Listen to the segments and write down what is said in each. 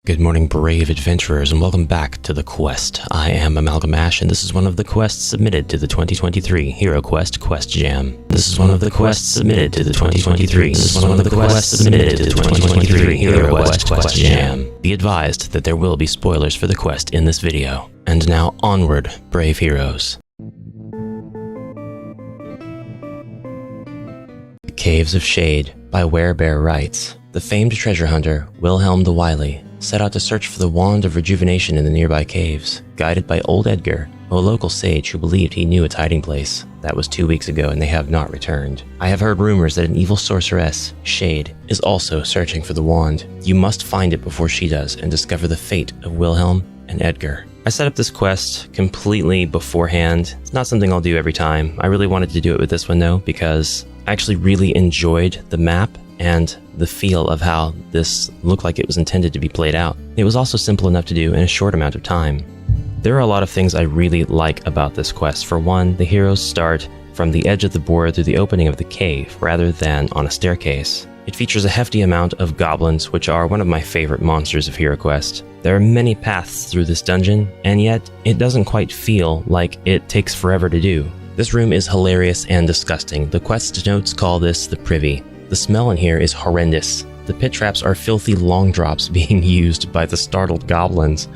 Good morning, brave adventurers, and welcome back to the quest. I am AmalgamAsh, and this is one of the quests submitted to the 2023 HeroQuest Quest Jam. This is one of the quests submitted to the 2023. This is one of the quests submitted to the 2023 HeroQuest Quest Jam. Be advised that there will be spoilers for the quest in this video. And now onward, brave heroes. The Caves of Shayde by Werebear writes, the famed treasure hunter, Wilhelm the Wily, set out to search for the Wand of Rejuvenation in the nearby caves, guided by old Edgar, a local sage who believed he knew its hiding place. That was 2 weeks ago and they have not returned. I have heard rumors that an evil sorceress, Shayde, is also searching for the wand. You must find it before she does and discover the fate of Wilhelm and Edgar. I set up this quest completely beforehand. It's not something I'll do every time. I really wanted to do it with this one though, because I actually really enjoyed the map and the feel of how this looked like it was intended to be played out. It was also simple enough to do in a short amount of time. There are a lot of things I really like about this quest. For one, the heroes start from the edge of the board through the opening of the cave, rather than on a staircase. It features a hefty amount of goblins, which are one of my favorite monsters of HeroQuest. There are many paths through this dungeon, and yet it doesn't quite feel like it takes forever to do. This room is hilarious and disgusting. The quest notes call this the Privy. The smell in here is horrendous. The pit traps are filthy long drops being used by the startled goblins.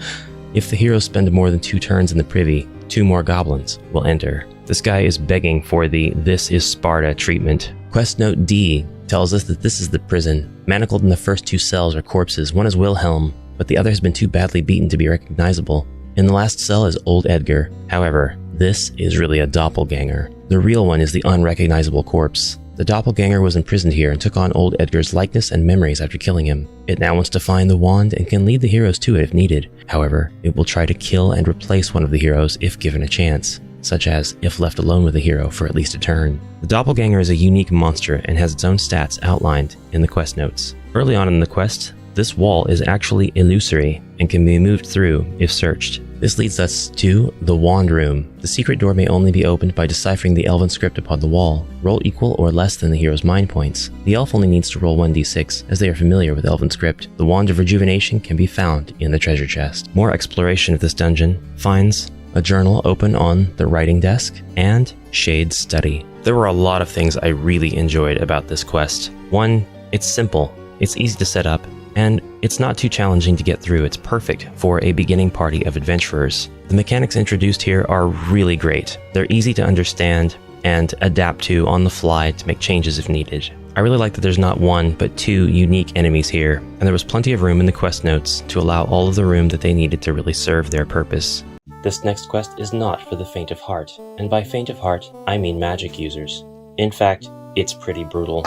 If the heroes spend more than 2 turns in the privy, 2 more goblins will enter. This guy is begging for the "This is Sparta" treatment. Quest note D tells us that this is the prison. Manacled in the first 2 cells are corpses. One is Wilhelm, but the other has been too badly beaten to be recognizable. In the last cell is old Edgar. However, this is really a doppelganger. The real one is the unrecognizable corpse. The doppelganger was imprisoned here and took on old Edgar's likeness and memories after killing him. It now wants to find the wand and can lead the heroes to it if needed. However, it will try to kill and replace one of the heroes if given a chance, such as if left alone with the hero for at least a turn. The doppelganger is a unique monster and has its own stats outlined in the quest notes. Early on in the quest, this wall is actually illusory and can be moved through if searched. This leads us to the Wand Room. The secret door may only be opened by deciphering the elven script upon the wall. Roll equal or less than the hero's mind points. The elf only needs to roll 1d6, as they are familiar with elven script. The Wand of Rejuvenation can be found in the treasure chest. More exploration of this dungeon finds a journal open on the writing desk and Shayde's study. There were a lot of things I really enjoyed about this quest. One, it's simple, it's easy to set up, and it's not too challenging to get through. It's perfect for a beginning party of adventurers. The mechanics introduced here are really great. They're easy to understand and adapt to on the fly to make changes if needed. I really like that there's not 1 but 2 unique enemies here, and there was plenty of room in the quest notes to allow all of the room that they needed to really serve their purpose. This next quest is not for the faint of heart, and by faint of heart, I mean magic users. In fact, it's pretty brutal.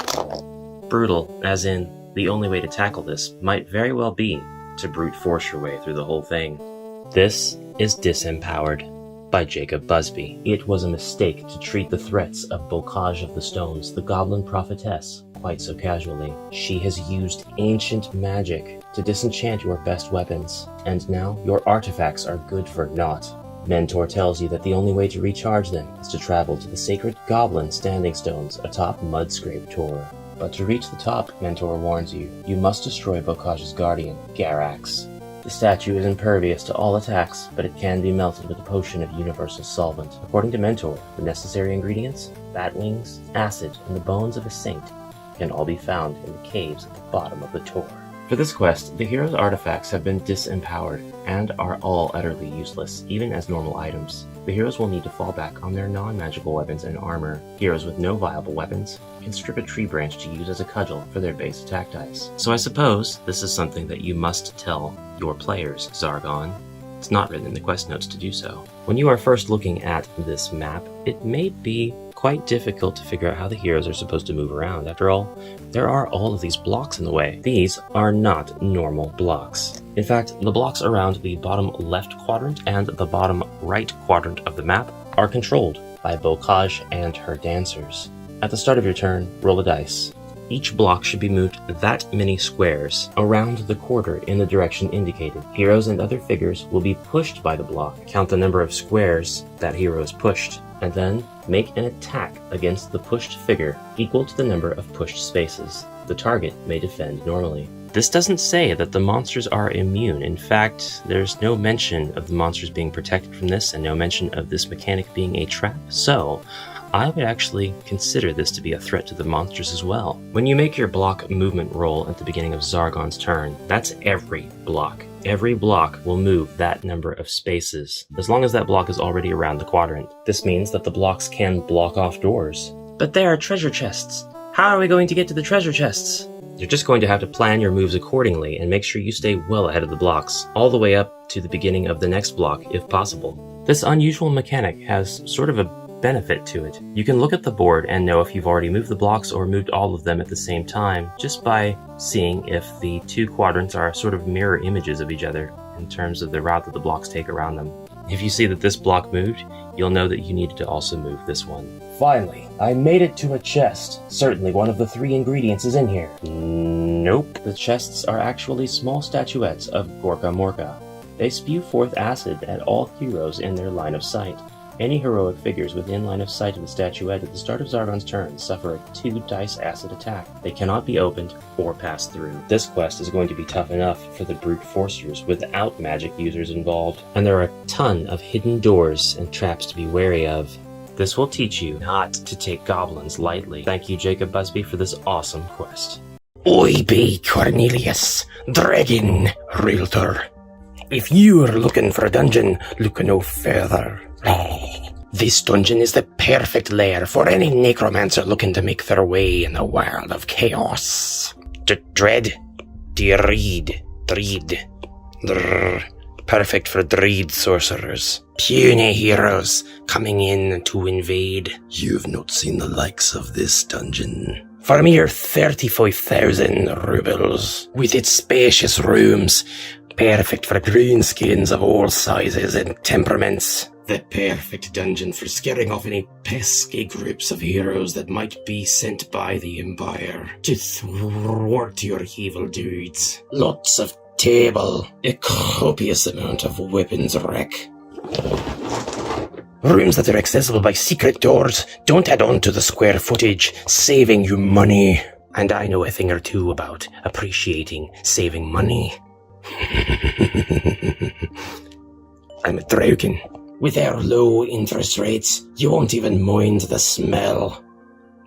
Brutal, as in, the only way to tackle this might very well be to brute force your way through the whole thing. This is Disempowered by Jacob Busby. It was a mistake to treat the threats of Bocage of the Stones, the goblin prophetess, quite so casually. She has used ancient magic to disenchant your best weapons, and now your artifacts are good for naught. Mentor tells you that the only way to recharge them is to travel to the sacred goblin standing stones atop Mudscrape Tor. But to reach the top, Mentor warns you, you must destroy Bocage's guardian, Garax. The statue is impervious to all attacks, but it can be melted with a potion of universal solvent. According to Mentor, the necessary ingredients, bat wings, acid, and the bones of a saint can all be found in the caves at the bottom of the Tor. For this quest, the hero's artifacts have been disempowered and are all utterly useless, even as normal items. The heroes will need to fall back on their non-magical weapons and armor. Heroes with no viable weapons can strip a tree branch to use as a cudgel for their base attack dice. So I suppose this is something that you must tell your players, Zargon. It's not written in the quest notes to do so. When you are first looking at this map, it may be quite difficult to figure out how the heroes are supposed to move around. After all, there are all of these blocks in the way. These are not normal blocks. In fact, the blocks around the bottom left quadrant and the bottom right quadrant of the map are controlled by Bocage and her dancers. At the start of your turn, roll a dice. Each block should be moved that many squares around the quarter in the direction indicated. Heroes and other figures will be pushed by the block. Count the number of squares that hero is pushed, and then make an attack against the pushed figure equal to the number of pushed spaces. The target may defend normally. This doesn't say that the monsters are immune. In fact, there's no mention of the monsters being protected from this and no mention of this mechanic being a trap. So, I would actually consider this to be a threat to the monsters as well. When you make your block movement roll at the beginning of Zargon's turn, that's every block. Every block will move that number of spaces, as long as that block is already around the quadrant. This means that the blocks can block off doors. But there are treasure chests. How are we going to get to the treasure chests? You're just going to have to plan your moves accordingly and make sure you stay well ahead of the blocks, all the way up to the beginning of the next block if possible. This unusual mechanic has sort of a benefit to it. You can look at the board and know if you've already moved the blocks or moved all of them at the same time, just by seeing if the two quadrants are sort of mirror images of each other in terms of the route that the blocks take around them. If you see that this block moved, you'll know that you needed to also move this one. Finally, I made it to a chest. Certainly one of the 3 ingredients is in here. Nope. The chests are actually small statuettes of Gorka Morka. They spew forth acid at all heroes in their line of sight. Any heroic figures within line of sight of the statuette at the start of Zargon's turn suffer a 2 dice acid attack. They cannot be opened or passed through. This quest is going to be tough enough for the brute forcers without magic users involved, and there are a ton of hidden doors and traps to be wary of. This will teach you not to take goblins lightly. Thank you, Jacob Busby, for this awesome quest. Oi be Cornelius, Dragon Realtor. If you're looking for a dungeon, look no further. This dungeon is the perfect lair for any necromancer looking to make their way in the world of chaos. Dread? Do you read? Dreed. Perfect for dreed sorcerers. Puny heroes coming in to invade. You've not seen the likes of this dungeon. For a mere 35,000 rubles, with its spacious rooms, perfect for greenskins of all sizes and temperaments. The perfect dungeon for scaring off any pesky groups of heroes that might be sent by the Empire to thwart your evil deeds. Lots of table, a copious amount of weapons rack. Rooms that are accessible by secret doors don't add on to the square footage, saving you money. And I know a thing or two about appreciating saving money. I'm a dragon. With our low interest rates, you won't even mind the smell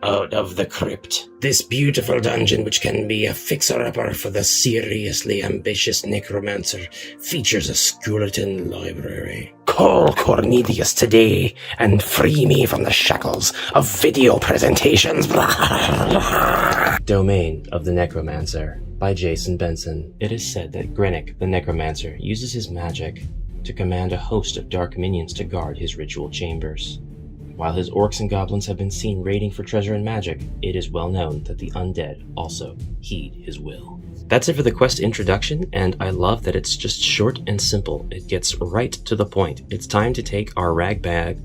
out of the crypt. This beautiful dungeon, which can be a fixer-upper for the seriously ambitious necromancer, features a skeleton library. Call Cornelius today and free me from the shackles of video presentations. Domain of the Necromancer by Jason Benson. It is said that Grennick, the Necromancer, uses his magic to command a host of dark minions to guard his ritual chambers. While his orcs and goblins have been seen raiding for treasure and magic, it is well known that the undead also heed his will. That's it for the quest introduction, and I love that it's just short and simple. It gets right to the point. It's time to take our ragtag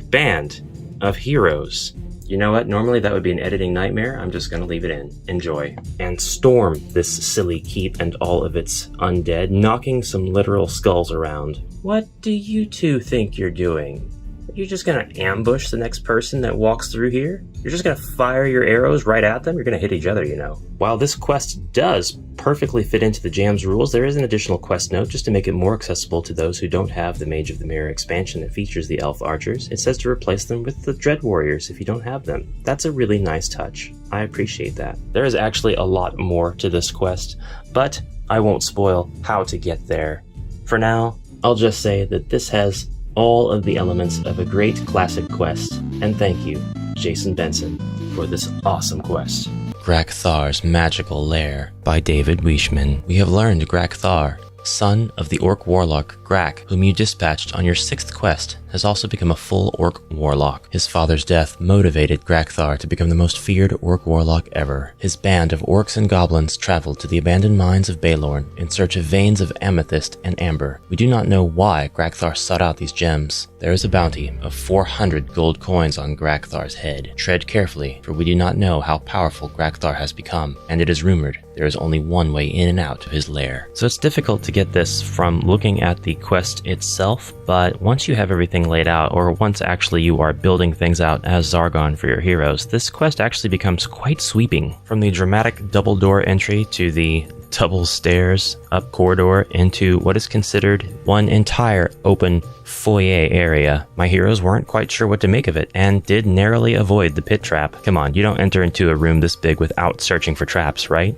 band of heroes. You know what? Normally that would be an editing nightmare. I'm just going to leave it in. Enjoy. And storm this silly keep and all of its undead, knocking some literal skulls around. What do you two think you're doing? Are you just going to ambush the next person that walks through here? You're just going to fire your arrows right at them? You're going to hit each other, you know. While this quest does perfectly fit into the Jam's rules, there is an additional quest note just to make it more accessible to those who don't have the Mage of the Mirror expansion that features the elf archers. It says to replace them with the Dread Warriors if you don't have them. That's a really nice touch. I appreciate that. There is actually a lot more to this quest, but I won't spoil how to get there. For now, I'll just say that this has all of the elements of a great classic quest, and thank you, Jason Benson, for this awesome quest. Grak-Thar's Magical Lair by David Weishman. We have learned Grak-Thar, son of the orc warlock Grak, whom you dispatched on your 6th quest, has also become a full orc warlock. His father's death motivated Grak-Thar to become the most feared orc warlock ever. His band of orcs and goblins traveled to the abandoned mines of Baelorn in search of veins of amethyst and amber. We do not know why Grak-Thar sought out these gems. There is a bounty of 400 gold coins on Grak-Thar's head. Tread carefully, for we do not know how powerful Grak-Thar has become, and it is rumored there is only one way in and out of his lair. So it's difficult to get this from looking at the quest itself, but once you have everything laid out, or once actually you are building things out as Zargon for your heroes, this quest actually becomes quite sweeping. From the dramatic double door entry to the double stairs up corridor into what is considered one entire open foyer area, my heroes weren't quite sure what to make of it and did narrowly avoid the pit trap. Come on, you don't enter into a room this big without searching for traps, right?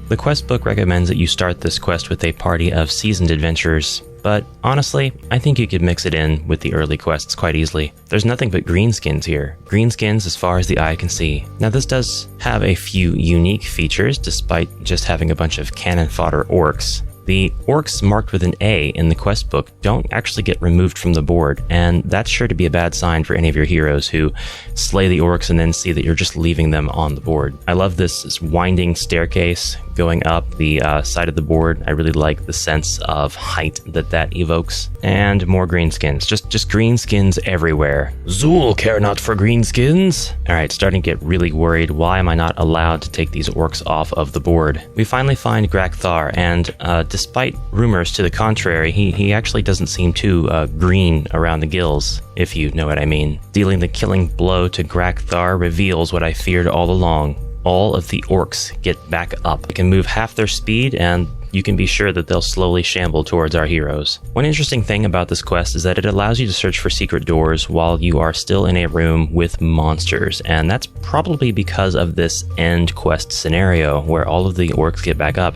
The quest book recommends that you start this quest with a party of seasoned adventurers, but honestly, I think you could mix it in with the early quests quite easily. There's nothing but greenskins here. Greenskins as far as the eye can see. Now this does have a few unique features despite just having a bunch of cannon fodder orcs. The orcs marked with an A in the quest book don't actually get removed from the board, and that's sure to be a bad sign for any of your heroes who slay the orcs and then see that you're just leaving them on the board. I love this winding staircase going up the side of the board. I really like the sense of height that evokes. And more greenskins. Just greenskins everywhere. Zool care not for greenskins. Alright, starting to get really worried. Why am I not allowed to take these orcs off of the board? We finally find Grak-Thar, and despite rumors to the contrary, he actually doesn't seem too green around the gills, if you know what I mean. Dealing the killing blow to Grak-Thar reveals what I feared all along. All of the orcs get back up. They can move half their speed, and you can be sure that they'll slowly shamble towards our heroes. One interesting thing about this quest is that it allows you to search for secret doors while you are still in a room with monsters, and that's probably because of this end quest scenario where all of the orcs get back up.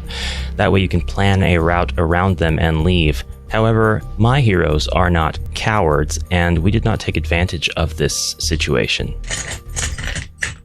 That way you can plan a route around them and leave. However, my heroes are not cowards, and we did not take advantage of this situation.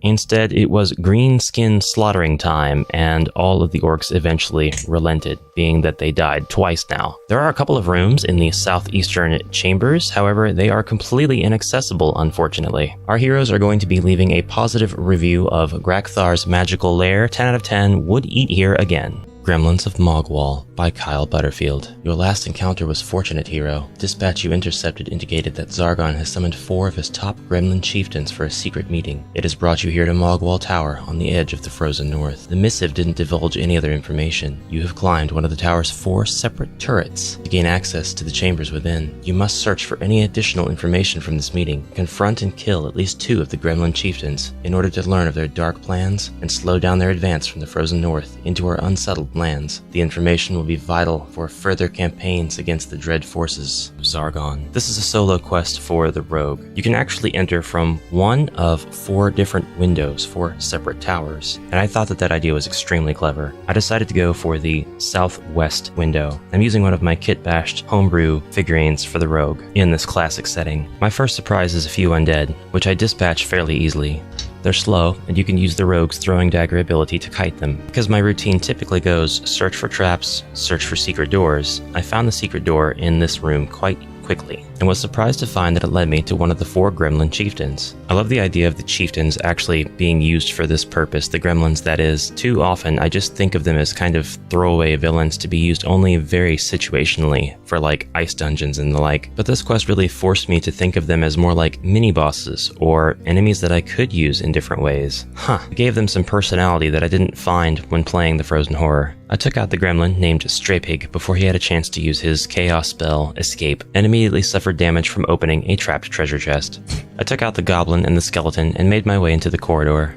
Instead, it was greenskin slaughtering time, and all of the orcs eventually relented, being that they died twice now. There are a couple of rooms in the southeastern chambers, however, they are completely inaccessible, unfortunately. Our heroes are going to be leaving a positive review of Grak-Thar's magical lair. 10 out of 10 would eat here again. Gremlins of Mogwall by Kyle Butterfield. Your last encounter was fortunate, hero. Dispatch you intercepted indicated that Zargon has summoned 4 of his top gremlin chieftains for a secret meeting. It has brought you here to Mogwall Tower on the edge of the frozen north. The missive didn't divulge any other information. You have climbed one of the tower's 4 separate turrets. To gain access to the chambers within, you must search for any additional information from this meeting. Confront and kill at least 2 of the gremlin chieftains in order to learn of their dark plans and slow down their advance from the frozen north into our unsettled lands. The information will be vital for further campaigns against the dread forces of Zargon. This is a solo quest for the rogue. You can actually enter from one of 4 different windows, 4 separate towers, and I thought that idea was extremely clever. I decided to go for the southwest window. I'm using one of my kit-bashed homebrew figurines for the rogue in this classic setting. My first surprise is a few undead, which I dispatch fairly easily. They're slow, and you can use the rogue's throwing dagger ability to kite them. Because my routine typically goes search for traps, search for secret doors, I found the secret door in this room quite quickly, and was surprised to find that it led me to one of the 4 gremlin chieftains. I love the idea of the chieftains actually being used for this purpose, the gremlins that is. Too often, I just think of them as kind of throwaway villains to be used only very situationally for like ice dungeons and the like, but this quest really forced me to think of them as more like mini-bosses or enemies that I could use in different ways. It gave them some personality that I didn't find when playing the Frozen Horror. I took out the gremlin named Stray Pig before he had a chance to use his chaos spell, Escape, and immediately suffered damage from opening a trapped treasure chest. I took out the goblin and the skeleton and made my way into the corridor.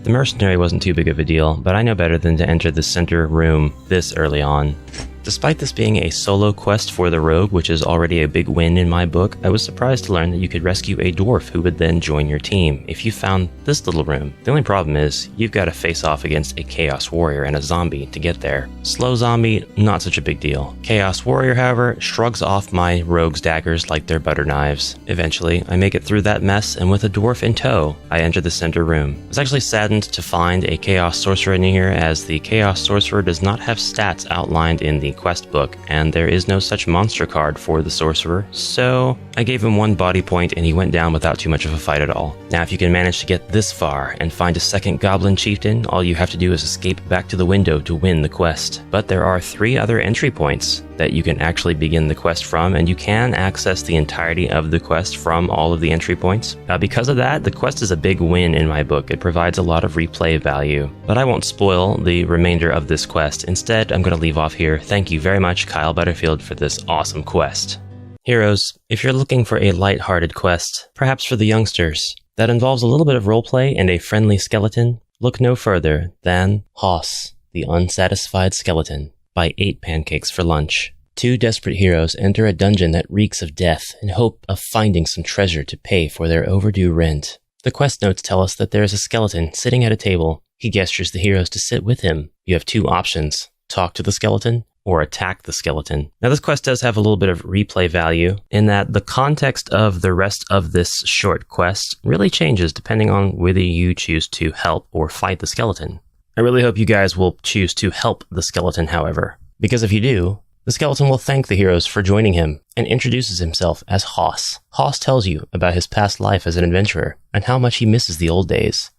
The mercenary wasn't too big of a deal, but I know better than to enter the center room this early on. Despite this being a solo quest for the rogue, which is already a big win in my book, I was surprised to learn that you could rescue a dwarf who would then join your team if you found this little room. The only problem is, you've got to face off against a chaos warrior and a zombie to get there. Slow zombie, not such a big deal. Chaos warrior, however, shrugs off my rogue's daggers like they're butter knives. Eventually, I make it through that mess, and with a dwarf in tow, I enter the center room. I was actually saddened to find a chaos sorcerer in here, as the chaos sorcerer does not have stats outlined in the quest book, and there is no such monster card for the sorcerer, so I gave him 1 body point and he went down without too much of a fight at all. Now if you can manage to get this far and find a second goblin chieftain, all you have to do is escape back to the window to win the quest. But there are 3 other entry points. that you can actually begin the quest from, and you can access the entirety of the quest from all of the entry points. Because of that, the quest is a big win in my book. It provides a lot of replay value, but I won't spoil the remainder of this quest. Instead, I'm going to leave off here. Thank you very much, Kyle Butterfield, for this awesome quest. Heroes, if you're looking for a light-hearted quest, perhaps for the youngsters, that involves a little bit of roleplay and a friendly skeleton, look no further than Hoss, the Unsatisfied Skeleton, by 8 Pancakes for Lunch. 2 desperate heroes enter a dungeon that reeks of death in hope of finding some treasure to pay for their overdue rent. The quest notes tell us that there is a skeleton sitting at a table. He gestures the heroes to sit with him. You have 2 options: talk to the skeleton or attack the skeleton. Now, this quest does have a little bit of replay value in that the context of the rest of this short quest really changes depending on whether you choose to help or fight the skeleton. I really hope you guys will choose to help the skeleton, however, because if you do, the skeleton will thank the heroes for joining him and introduces himself as Hoss. Hoss tells you about his past life as an adventurer and how much he misses the old days.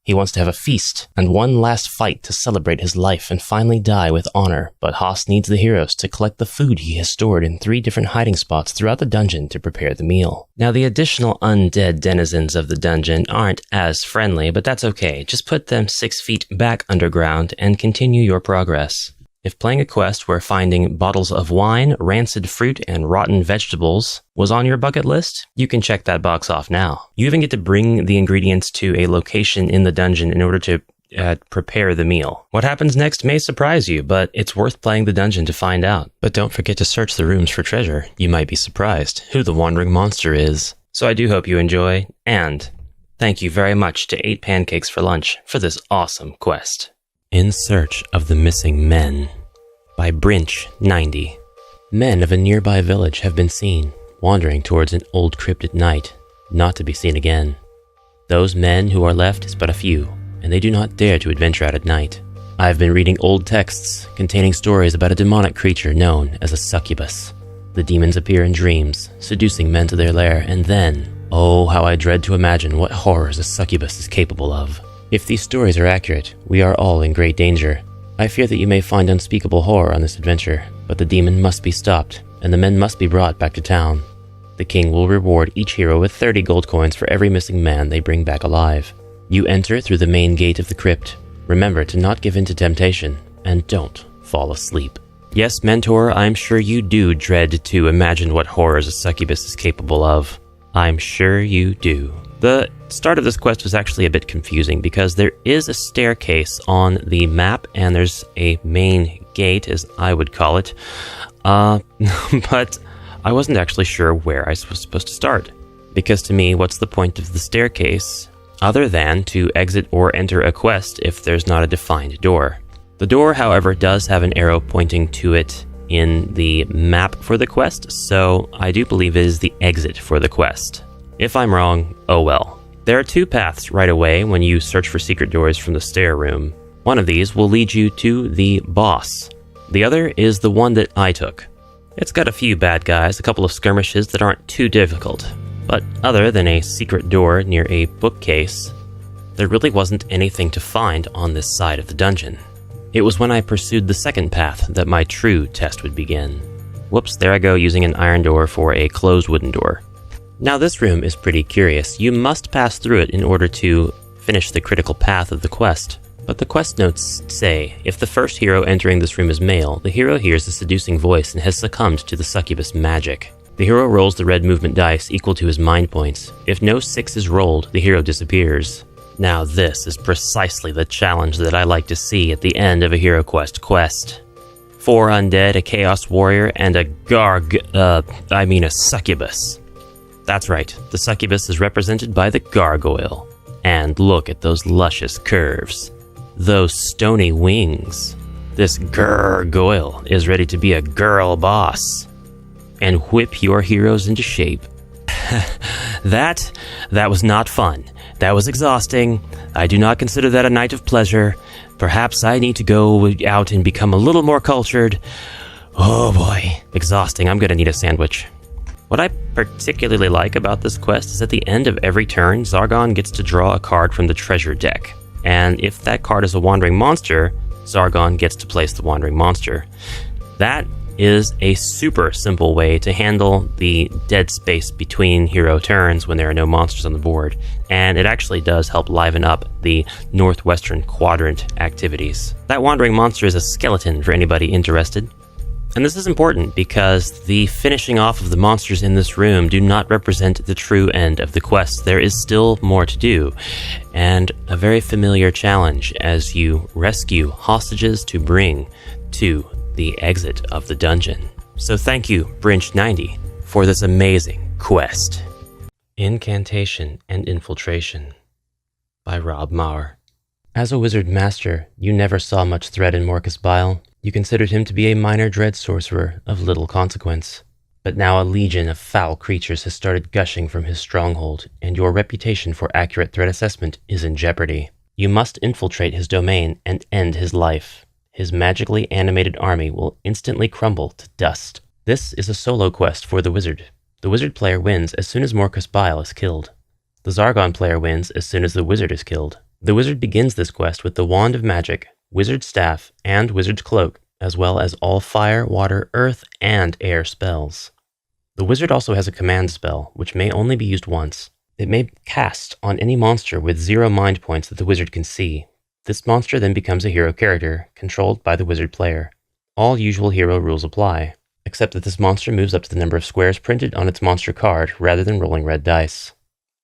He wants to have a feast and one last fight to celebrate his life and finally die with honor, but Hoss needs the heroes to collect the food he has stored in 3 different hiding spots throughout the dungeon to prepare the meal. Now, the additional undead denizens of the dungeon aren't as friendly, but that's okay. Just put them 6 feet back underground and continue your progress. If playing a quest where finding bottles of wine, rancid fruit, and rotten vegetables was on your bucket list, you can check that box off now. You even get to bring the ingredients to a location in the dungeon in order to prepare the meal. What happens next may surprise you, but it's worth playing the dungeon to find out. But don't forget to search the rooms for treasure. You might be surprised who the wandering monster is. So I do hope you enjoy, and thank you very much to 8 Pancakes for Lunch for this awesome quest. In Search of the Missing Men by Brinch90. Men of a nearby village have been seen, wandering towards an old crypt at night, not to be seen again. Those men who are left is but a few, and they do not dare to adventure out at night. I have been reading old texts containing stories about a demonic creature known as a succubus. The demons appear in dreams, seducing men to their lair, and then, oh, how I dread to imagine what horrors a succubus is capable of. If these stories are accurate, we are all in great danger. I fear that you may find unspeakable horror on this adventure, but the demon must be stopped, and the men must be brought back to town. The king will reward each hero with 30 gold coins for every missing man they bring back alive. You enter through the main gate of the crypt. Remember to not give in to temptation, and don't fall asleep. Yes, Mentor, I'm sure you do dread to imagine what horrors a succubus is capable of. I'm sure you do. The start of this quest was actually a bit confusing because there is a staircase on the map and there's a main gate, as I would call it, but I wasn't actually sure where I was supposed to start, because to me, what's the point of the staircase other than to exit or enter a quest if there's not a defined door? The door, however, does have an arrow pointing to it in the map for the quest, so I do believe it is the exit for the quest. If I'm wrong, oh well. There are 2 paths right away when you search for secret doors from the stair room. One of these will lead you to the boss. The other is the one that I took. It's got a few bad guys, a couple of skirmishes that aren't too difficult, but other than a secret door near a bookcase, there really wasn't anything to find on this side of the dungeon. It was when I pursued the second path that my true test would begin. Whoops, there I go using an iron door for a closed wooden door. Now this room is pretty curious. You must pass through it in order to finish the critical path of the quest. But the quest notes say, if the first hero entering this room is male, the hero hears a seducing voice and has succumbed to the succubus magic. The hero rolls the red movement dice equal to his mind points. If no 6 is rolled, the hero disappears. Now this is precisely the challenge that I like to see at the end of a HeroQuest quest. 4 undead, a chaos warrior, and a succubus. That's right, the succubus is represented by the gargoyle. And look at those luscious curves. Those stony wings. This gargoyle is ready to be a girl boss. And whip your heroes into shape. That was not fun. That was exhausting. I do not consider that a night of pleasure. Perhaps I need to go out and become a little more cultured. Oh boy, exhausting. I'm gonna need a sandwich. What I particularly like about this quest is at the end of every turn, Zargon gets to draw a card from the treasure deck. And if that card is a wandering monster, Zargon gets to place the wandering monster. That is a super simple way to handle the dead space between hero turns when there are no monsters on the board, and it actually does help liven up the northwestern quadrant activities. That wandering monster is a skeleton for anybody interested. And this is important because the finishing off of the monsters in this room do not represent the true end of the quest. There is still more to do, and a very familiar challenge as you rescue hostages to bring to the exit of the dungeon. So thank you, Brinch90, for this amazing quest. Incantation and Infiltration by Rob Maurer. As a wizard master, you never saw much threat in Morcus Bile. You considered him to be a minor dread sorcerer of little consequence. But now a legion of foul creatures has started gushing from his stronghold, and your reputation for accurate threat assessment is in jeopardy. You must infiltrate his domain and end his life. His magically animated army will instantly crumble to dust. This is a solo quest for the wizard. The wizard player wins as soon as Morcus Bile is killed. The Zargon player wins as soon as the wizard is killed. The wizard begins this quest with the Wand of Magic, Wizard's Staff, and Wizard's Cloak, as well as all fire, water, earth, and air spells. The wizard also has a command spell, which may only be used once. It may cast on any monster with 0 mind points that the wizard can see. This monster then becomes a hero character, controlled by the wizard player. All usual hero rules apply, except that this monster moves up to the number of squares printed on its monster card, rather than rolling red dice.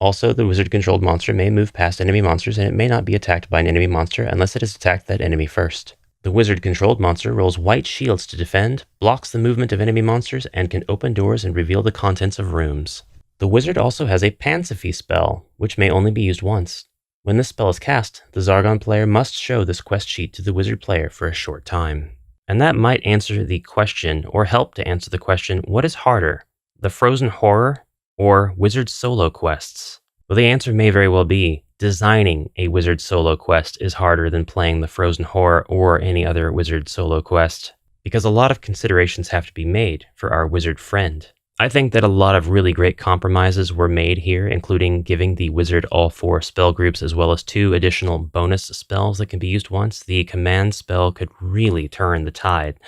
Also, the wizard-controlled monster may move past enemy monsters, and it may not be attacked by an enemy monster unless it has attacked that enemy first. The wizard-controlled monster rolls white shields to defend, blocks the movement of enemy monsters, and can open doors and reveal the contents of rooms. The wizard also has a Pansophy spell, which may only be used once. When this spell is cast, the Zargon player must show this quest sheet to the wizard player for a short time. And that might answer the question, or help to answer the question, what is harder, the Frozen Horror or wizard solo quests? Well, the answer may very well be designing a wizard solo quest is harder than playing the Frozen Horror or any other wizard solo quest, because a lot of considerations have to be made for our wizard friend. I think that a lot of really great compromises were made here, including giving the wizard all 4 spell groups as well as 2 additional bonus spells that can be used once. The command spell could really turn the tide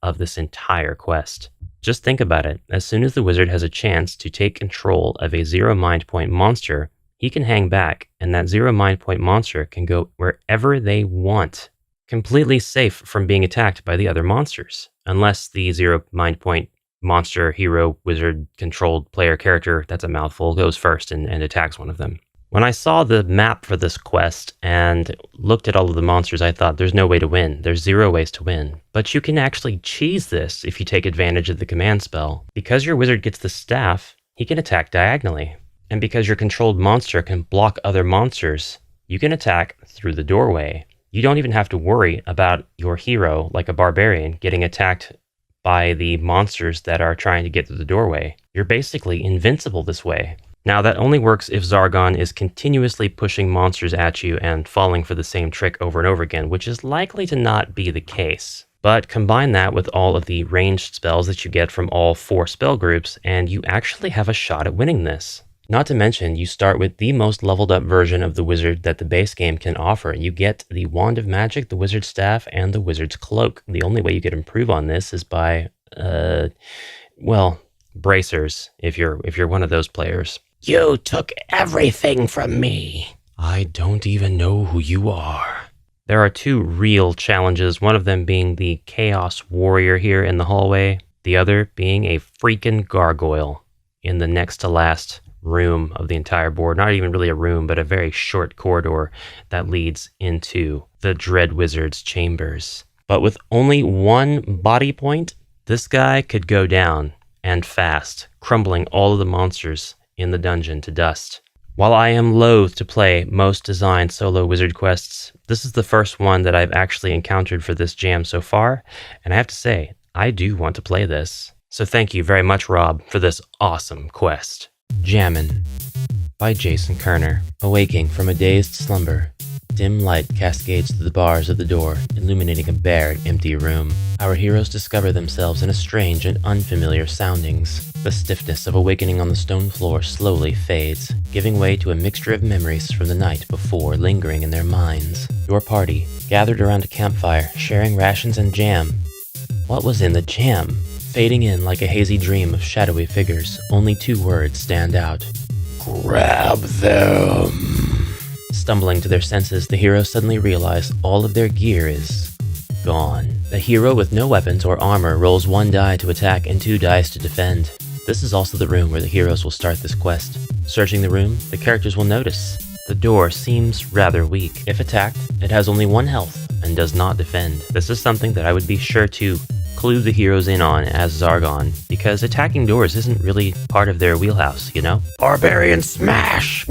of this entire quest. Just think about it. As soon as the wizard has a chance to take control of a 0 mind point monster, he can hang back, and that 0 mind point monster can go wherever they want, completely safe from being attacked by the other monsters, unless the 0 mind point monster, hero, wizard, controlled player character, that's a mouthful, goes first and attacks one of them. When I saw the map for this quest and looked at all of the monsters, I thought there's no way to win. There's 0 ways to win. But you can actually cheese this if you take advantage of the command spell. Because your wizard gets the staff, he can attack diagonally. And because your controlled monster can block other monsters, you can attack through the doorway. You don't even have to worry about your hero, like a barbarian, getting attacked by the monsters that are trying to get through the doorway. You're basically invincible this way. Now, that only works if Zargon is continuously pushing monsters at you and falling for the same trick over and over again, which is likely to not be the case. But combine that with all of the ranged spells that you get from all 4 spell groups, and you actually have a shot at winning this. Not to mention, you start with the most leveled up version of the wizard that the base game can offer. You get the Wand of Magic, the Wizard's Staff, and the Wizard's Cloak. The only way you could improve on this is by, bracers, if you're one of those players. You took everything from me. I don't even know who you are. There are 2 real challenges, one of them being the Chaos Warrior here in the hallway, the other being a freaking gargoyle in the next to last room of the entire board. Not even really a room, but a very short corridor that leads into the Dread Wizard's chambers. But with only 1 body point, this guy could go down, and fast, crumbling all of the monsters in the dungeon to dust. While I am loath to play most designed solo wizard quests, this is the first one that I've actually encountered for this jam so far, and I have to say, I do want to play this. So thank you very much, Rob, for this awesome quest. Jammin by Jason Kerner. Awaking from a dazed slumber, dim light cascades through the bars of the door, illuminating a bare and empty room. Our heroes discover themselves in a strange and unfamiliar surroundings. The stiffness of awakening on the stone floor slowly fades, giving way to a mixture of memories from the night before lingering in their minds. Your party, gathered around a campfire, sharing rations and jam. What was in the jam? Fading in like a hazy dream of shadowy figures, only 2 words stand out. Grab them. Stumbling to their senses, the heroes suddenly realize all of their gear is gone. The hero with no weapons or armor rolls 1 die to attack and 2 dice to defend. This is also the room where the heroes will start this quest. Searching the room, the characters will notice the door seems rather weak. If attacked, it has only 1 health and does not defend. This is something that I would be sure to clue the heroes in on as Zargon, because attacking doors isn't really part of their wheelhouse, you know? Barbarian smash.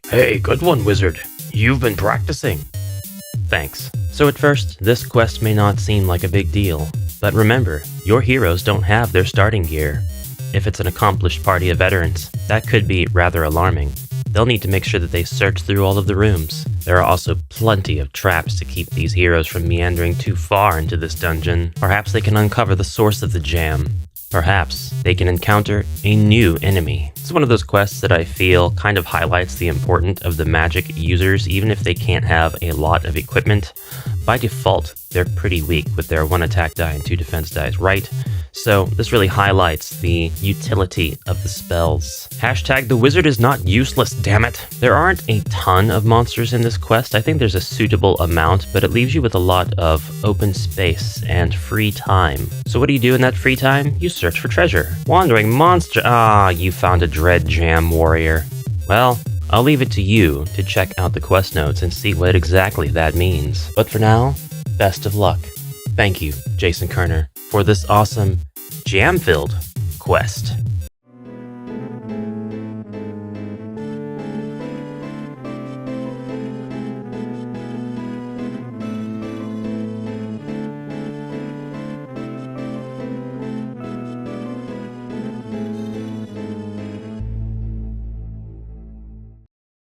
Hey, good one, wizard. You've been practicing. Thanks. So at first, this quest may not seem like a big deal, but remember, your heroes don't have their starting gear. If it's an accomplished party of veterans, that could be rather alarming. They'll need to make sure that they search through all of the rooms. There are also plenty of traps to keep these heroes from meandering too far into this dungeon. Perhaps they can uncover the source of the jam. Perhaps they can encounter a new enemy. It's one of those quests that I feel kind of highlights the importance of the magic users, even if they can't have a lot of equipment. By default, they're pretty weak with their 1 attack die and 2 defense dice, right? So this really highlights the utility of the spells. Hashtag the wizard is not useless, damn it. There aren't a ton of monsters in this quest. I think there's a suitable amount, but it leaves you with a lot of open space and free time. So what do you do in that free time? You search for treasure. Wandering monster. Ah, you found a dread jam warrior. Well, I'll leave it to you to check out the quest notes and see what exactly that means. But for now, best of luck. Thank you, Jason Kerner, for this awesome jam-filled quest.